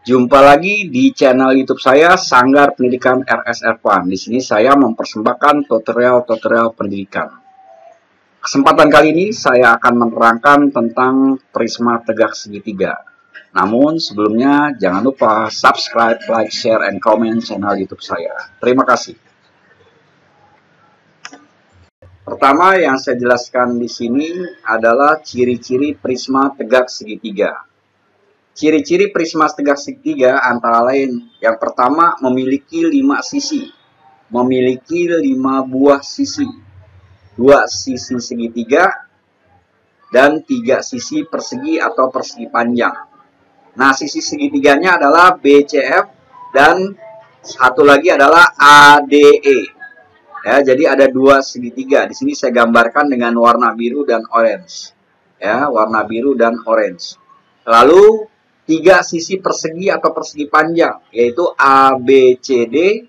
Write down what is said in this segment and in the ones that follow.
Jumpa lagi di channel YouTube saya Sanggar Pendidikan RS Ervan. Di sini saya mempersembahkan tutorial-tutorial pendidikan. Kesempatan kali ini saya akan menerangkan tentang prisma tegak segitiga. Namun sebelumnya jangan lupa subscribe, like, share, and comment channel YouTube saya. Terima kasih. Pertama yang saya jelaskan di sini adalah ciri-ciri prisma tegak segitiga. Ciri-ciri prisma tegak segitiga antara lain, yang pertama memiliki 5 sisi, memiliki 5 buah sisi, 2 sisi segitiga, dan 3 sisi persegi atau persegi panjang. Nah, sisi segitiganya adalah BCF dan satu lagi adalah ADE. Ya, jadi ada 2 segitiga. Di sini saya gambarkan dengan warna biru dan orange. Ya, warna biru dan orange. Lalu 3 sisi persegi atau persegi panjang, yaitu ABCD,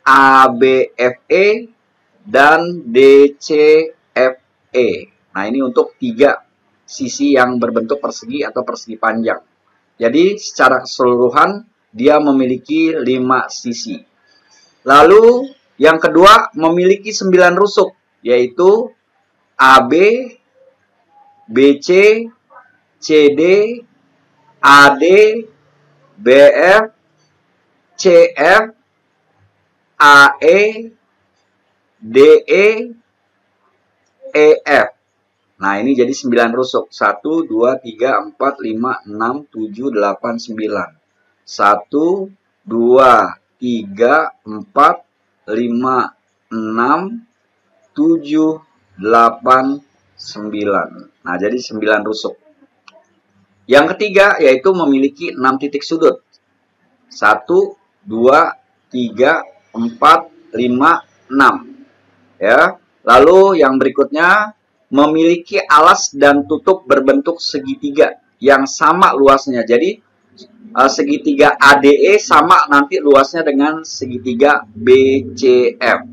ABFE, dan DCFE. Nah, ini untuk 3 sisi yang berbentuk persegi atau persegi panjang. Jadi, secara keseluruhan, dia memiliki 5 sisi. Lalu, yang kedua, memiliki 9 rusuk, yaitu AB, BC, CD, AD, BF, CF, AE, DE, EF. Nah, ini jadi 9 rusuk. 1, 2, 3, 4, 5, 6, 7, 8, 9. 1, 2, 3, 4, 5, 6, 7, 8, 9. Nah, jadi 9 rusuk. Yang ketiga yaitu memiliki 6 titik sudut. 1, 2, 3, 4, 5, 6. Ya. Lalu yang berikutnya memiliki alas dan tutup berbentuk segitiga yang sama luasnya. Jadi segitiga ADE sama nanti luasnya dengan segitiga BCF.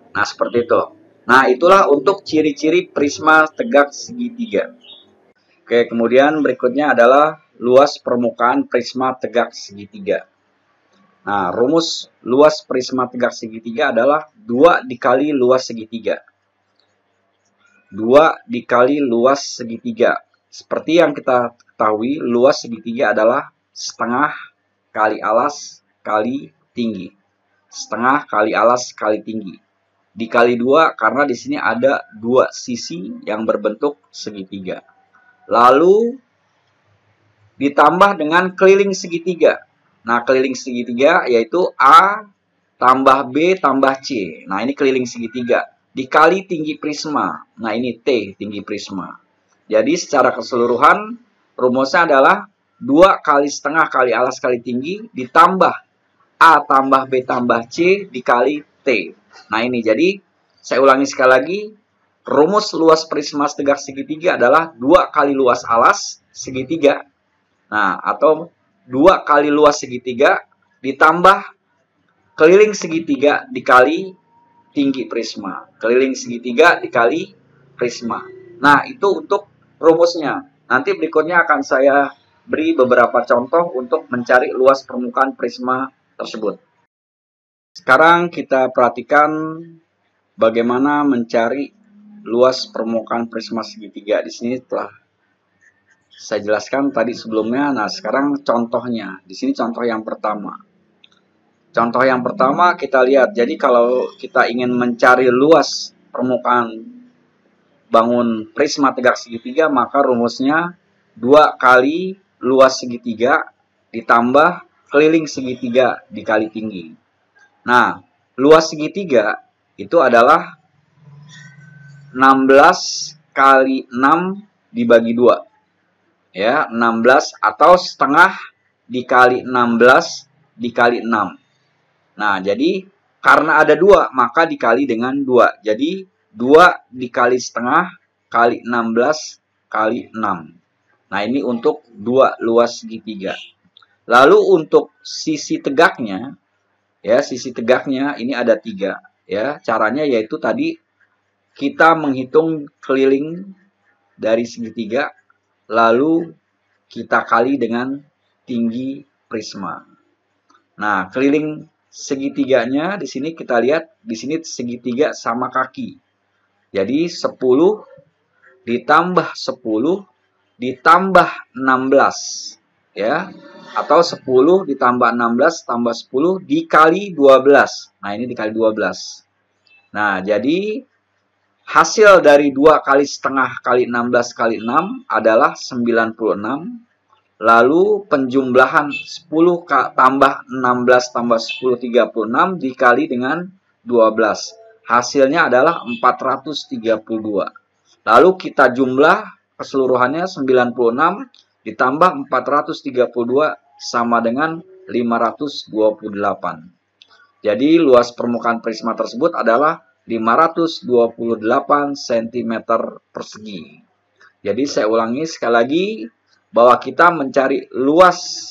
Nah, seperti itu. Nah, itulah untuk ciri-ciri prisma tegak segitiga. Oke, kemudian berikutnya adalah luas permukaan prisma tegak segitiga. Nah, rumus luas prisma tegak segitiga adalah 2 dikali luas segitiga. 2 dikali luas segitiga. Seperti yang kita ketahui, luas segitiga adalah setengah kali alas kali tinggi. Setengah kali alas kali tinggi. Dikali 2 karena di sini ada 2 sisi yang berbentuk segitiga. Lalu ditambah dengan keliling segitiga. Nah, keliling segitiga yaitu A tambah B tambah C. Nah, ini keliling segitiga. Dikali tinggi prisma. Nah, ini T, tinggi prisma. Jadi, secara keseluruhan, rumusnya adalah 2 kali setengah kali alas kali tinggi ditambah A tambah B tambah C dikali T. Nah, ini jadi, saya ulangi sekali lagi. Rumus luas prisma tegak segitiga adalah 2 kali luas alas segitiga. Nah, atau 2 kali luas segitiga ditambah keliling segitiga dikali tinggi prisma. Keliling segitiga dikali prisma. Nah, itu untuk rumusnya. Nanti berikutnya akan saya beri beberapa contoh untuk mencari luas permukaan prisma tersebut. Sekarang kita perhatikan bagaimana mencari luas permukaan prisma segitiga. Di sini telah saya jelaskan tadi sebelumnya. Nah, sekarang contohnya. Di sini contoh yang pertama. Contoh yang pertama kita lihat. Jadi kalau kita ingin mencari luas permukaan bangun prisma tegak segitiga, maka rumusnya 2 kali luas segitiga ditambah keliling segitiga dikali tinggi. Nah, luas segitiga itu adalah 16 kali 6 dibagi 2. Ya, 16 atau setengah dikali 16 dikali 6. Nah, jadi karena ada 2, maka dikali dengan 2. Jadi 2 dikali setengah kali 16 kali 6. Nah, ini untuk 2 luas segitiga. Lalu untuk sisi tegaknya, ya, sisi tegaknya ini ada 3. Ya, caranya yaitu tadi kita menghitung keliling dari segitiga, lalu kita kali dengan tinggi prisma. Nah, keliling segitiganya di sini kita lihat, di sini segitiga sama kaki. Jadi 10 ditambah 10 ditambah 16 ya. Atau 10 ditambah 16 tambah 10 dikali 12. Nah, ini dikali 12. Nah, jadi hasil dari 2 kali setengah kali 16 kali 6 adalah 96. Lalu penjumlahan 10 tambah 16 tambah 10 36 dikali dengan 12. Hasilnya adalah 432. Lalu kita jumlah keseluruhannya 96 ditambah 432 sama dengan 528. Jadi luas permukaan prisma tersebut adalah 528 cm persegi. Jadi saya ulangi sekali lagi, bahwa kita mencari luas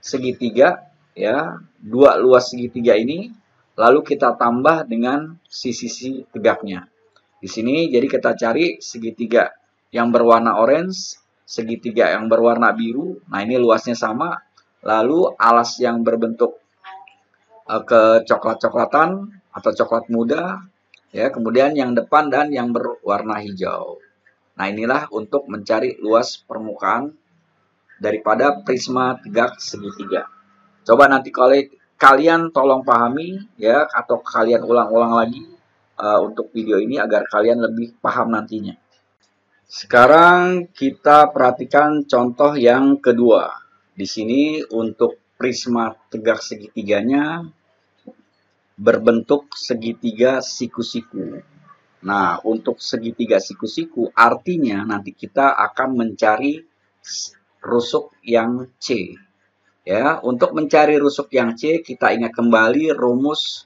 segitiga, ya, 2 luas segitiga ini, lalu kita tambah dengan sisi tegaknya. Di sini jadi kita cari segitiga yang berwarna orange, segitiga yang berwarna biru. Nah, ini luasnya sama. Lalu alas yang berbentuk kecoklat-coklatan atau coklat muda, ya, kemudian yang depan dan yang berwarna hijau. Nah, inilah untuk mencari luas permukaan daripada prisma tegak segitiga. Coba nanti kalian tolong pahami ya, atau kalian ulang-ulang lagi untuk video ini agar kalian lebih paham nantinya. Sekarang kita perhatikan contoh yang kedua. Di sini untuk prisma tegak segitiganya berbentuk segitiga siku-siku. Nah, untuk segitiga siku-siku artinya nanti kita akan mencari rusuk yang C. Ya, untuk mencari rusuk yang C, kita ingat kembali rumus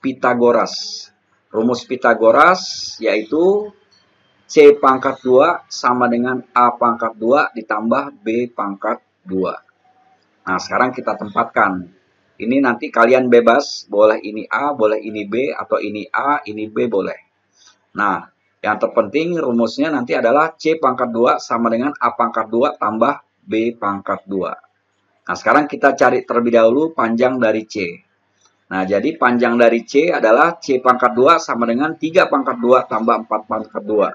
Pitagoras. Rumus Pitagoras yaitu C pangkat 2 sama dengan A pangkat 2 ditambah B pangkat 2. Nah, sekarang kita tempatkan. Ini nanti kalian bebas, boleh ini A, boleh ini B, atau ini A, ini B boleh. Nah, yang terpenting rumusnya nanti adalah C pangkat 2 sama dengan A pangkat 2 tambah B pangkat 2. Nah, sekarang kita cari terlebih dahulu panjang dari C. Nah, jadi panjang dari C adalah C pangkat 2 sama dengan 3 pangkat 2 tambah 4 pangkat 2.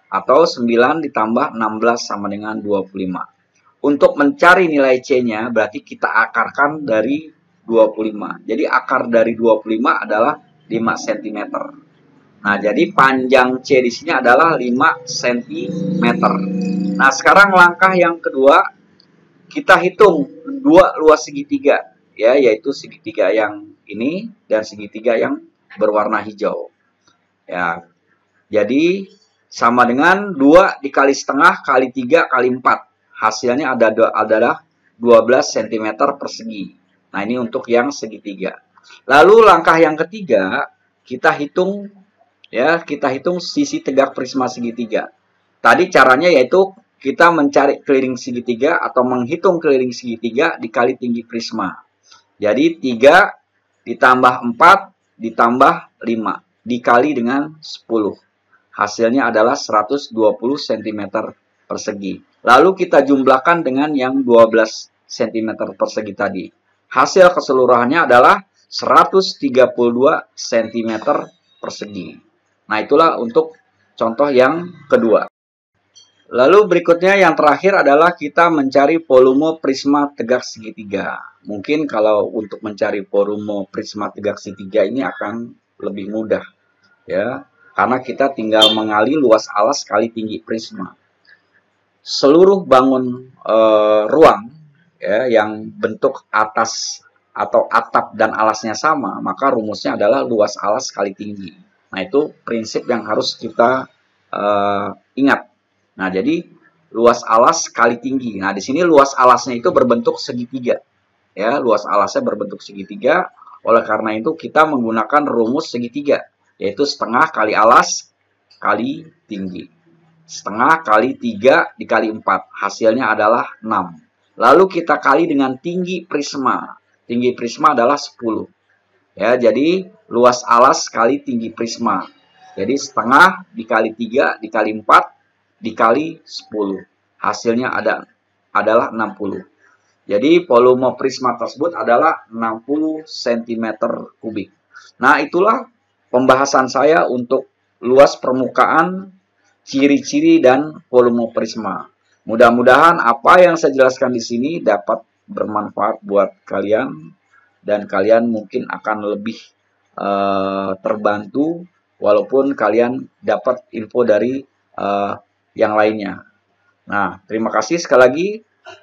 Atau 9 ditambah 16 sama dengan 25. Untuk mencari nilai C-nya berarti kita akarkan dari 25. Jadi akar dari 25 adalah 5 cm. Nah, jadi panjang C di sini adalah 5 cm. Nah, sekarang langkah yang kedua, kita hitung 2 luas segitiga, ya, yaitu segitiga yang ini dan segitiga yang berwarna hijau. Ya, jadi sama dengan 2 dikali setengah kali 3 kali 4. Hasilnya adalah 12 cm persegi. Nah, ini untuk yang segitiga. Lalu langkah yang ketiga, kita hitung, ya, kita hitung sisi tegak prisma segitiga. Tadi caranya yaitu kita mencari keliling segitiga atau menghitung keliling segitiga dikali tinggi prisma. Jadi 3 ditambah 4 ditambah 5 dikali dengan 10. Hasilnya adalah 120 cm persegi. Lalu kita jumlahkan dengan yang 12 cm persegi tadi. Hasil keseluruhannya adalah 132 cm persegi. Nah, itulah untuk contoh yang kedua. Lalu berikutnya yang terakhir adalah kita mencari volume prisma tegak segitiga. Mungkin kalau untuk mencari volume prisma tegak segitiga ini akan lebih mudah, ya, karena kita tinggal mengali luas alas kali tinggi prisma. Seluruh bangun ruang, ya, yang bentuk atas atau atap dan alasnya sama, maka rumusnya adalah luas alas kali tinggi. Nah, itu prinsip yang harus kita ingat. Nah, jadi luas alas kali tinggi. Nah, di sini luas alasnya itu berbentuk segitiga. Ya, luas alasnya berbentuk segitiga. Oleh karena itu kita menggunakan rumus segitiga, yaitu setengah kali alas kali tinggi. Setengah kali 3 dikali 4. Hasilnya adalah 6. Lalu kita kali dengan tinggi prisma. Tinggi prisma adalah 10. Ya, jadi luas alas kali tinggi prisma. Jadi setengah dikali 3 dikali 4 dikali 10. Hasilnya adalah 60. Jadi volume prisma tersebut adalah 60 cm kubik. Nah, itulah pembahasan saya untuk luas permukaan, ciri-ciri, dan volume prisma. Mudah-mudahan apa yang saya jelaskan di sini dapat bermanfaat buat kalian, dan kalian mungkin akan lebih terbantu walaupun kalian dapat info dari yang lainnya. Nah, terima kasih sekali lagi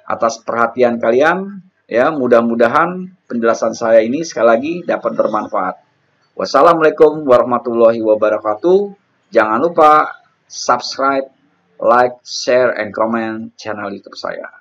atas perhatian kalian. Ya, mudah-mudahan penjelasan saya ini sekali lagi dapat bermanfaat. Wassalamualaikum warahmatullahi wabarakatuh. Jangan lupa subscribe, like, share, and comment channel YouTube saya.